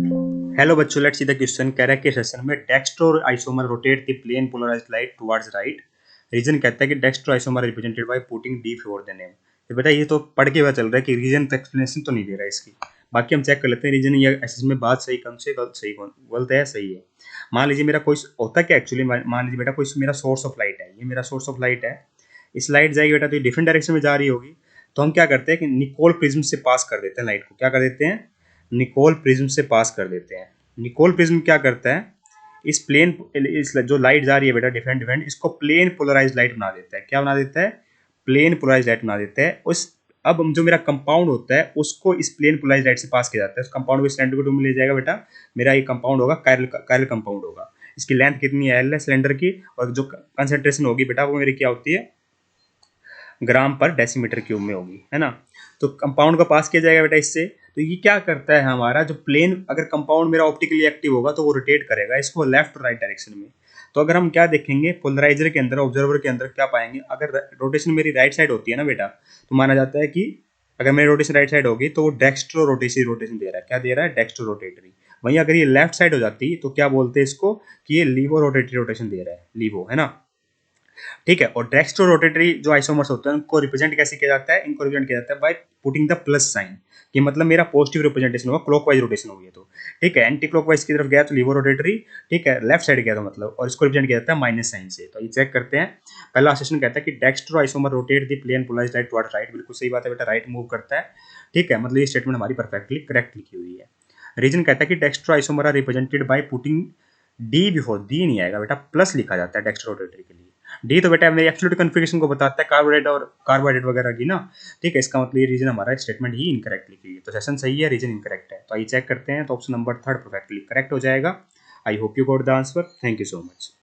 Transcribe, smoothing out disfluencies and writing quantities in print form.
Hello बच्चों, let's see the question. कह रहा है कि सेशन में dextro isomer rotate the plane polarized light towards right. Reason कहता है कि dextro isomer represented by putting D before the name. तो बेटा ये तो पढ़ के पता चल रहा है कि रीजन तो एक्सप्लेनेशन तो नहीं दे रहा है इसकी। बाकी हम चेक कर लेते हैं रीजन या एसेस में बात सही कौन से गलत सही कौन गलत है सही है। मान लीजिए मेरा कोई होता क्या एक्चुअली, मान लीजिए बेटा कोई मेरा सोर्स ऑफ लाइट है, ये मेरा सोर्स ऑफ लाइट है। इस लाइट जाएगी बेटा तो ये डिफरेंट डायरेक्शन में जा रही होगी। तो हम क्या करते हैं कि निकोल प्रिज्म से पास कर देते हैं लाइट को। क्या कर देते हैं? निकोल प्रिज्म से पास कर देते हैं। निकोल प्रिज्म क्या करता है, इस जो लाइट जा रही है बेटा डिफरेंट डिफरेंट, इसको प्लेन पोलराइज लाइट बना देता है। क्या बना देता है? प्लेन पोलराइज लाइट बना देता है। उस अब जो मेरा कंपाउंड होता है उसको इस प्लेन पोलराइज लाइट से पास किया जाता है। उस कंपाउंड को सिलेंडर को टू में ले जाएगा बेटा। मेरा ये कंपाउंड होगा कायरल कंपाउंड होगा। इसकी लेंथ कितनी है? एल है सिलेंडर की। और जो कंसेंट्रेशन होगी बेटा वो मेरी क्या होती है? ग्राम पर डेसीमीटर क्यूब में होगी, है ना। तो कंपाउंड को पास किया जाएगा बेटा इससे। तो ये क्या करता है हमारा जो प्लेन, अगर कंपाउंड मेरा ऑप्टिकली एक्टिव होगा तो वो रोटेट करेगा इसको लेफ्ट और राइट डायरेक्शन में। तो अगर हम क्या देखेंगे पोलराइजर के अंदर, ऑब्जर्वर के अंदर क्या पाएंगे, अगर रोटेशन मेरी राइट साइड होती है ना बेटा, तो माना जाता है कि अगर मेरी रोटेशन राइट साइड होगी तो वो डेक्स्ट्रो रोटेशन दे रहा है। क्या दे रहा है? Dextro rotatory. वहीं अगर ये लेफ्ट साइड हो जाती तो क्या बोलते हैं इसको कि ये लीवो रोटेटरी रोटेशन दे रहा है, लीवो, है ना। ठीक है। और डेक्स्ट्रो रोटेटरी जो आइसोमर्स होते हैं उनको रिप्रेजेंट कैसे किया जाता है? इनको रिप्रेजेंट किया जाता है by putting the plus sign, कि मतलब मेरा पॉजिटिव रिप्रेजेंटेशन होगा, क्लॉकवाइज रोटेशन होगी तो। ठीक है। एंटी क्लॉकवाइज की तरफ गया तो लीवो रोटेटरी। ठीक है। लेफ्ट साइड गया तो मतलब, और इसको रिप्रेजेंट किया जाता है माइनस साइन से। तो ये चेक करते हैं। पहला सेशन कहता है कि dextro isomer rotate the plane polarized light towards right. बिल्कुल सही बात है बेटा, राइट मूव करता है। ठीक है। मतलब ये स्टेटमेंट हमारी परफेक्टली करेक्ट लिखी हुई है। रीजन कहता है कि dextro isomer are represented by putting D before, D नहीं आएगा बेटा, प्लस लिखा जाता है डेक्स्ट्रो रोटेटरी के लिए। डी तो बेटा मेरी एब्सोल्यूट कन्फिगरेशन को बताता है कार्बोहाइड्रेट और कार्बोहाइड्रेट वगैरह की ना। ठीक है। इसका मतलब ये रीजन हमारा स्टेटमेंट ही इनकरेक्ट लिखी है। तो सेशन सही है, रीजन इनकरेक्ट है। तो आइए चेक करते हैं। तो ऑप्शन नंबर 3 परफेक्टली करेक्ट हो जाएगा। I hope you got the answer. Thank you so much.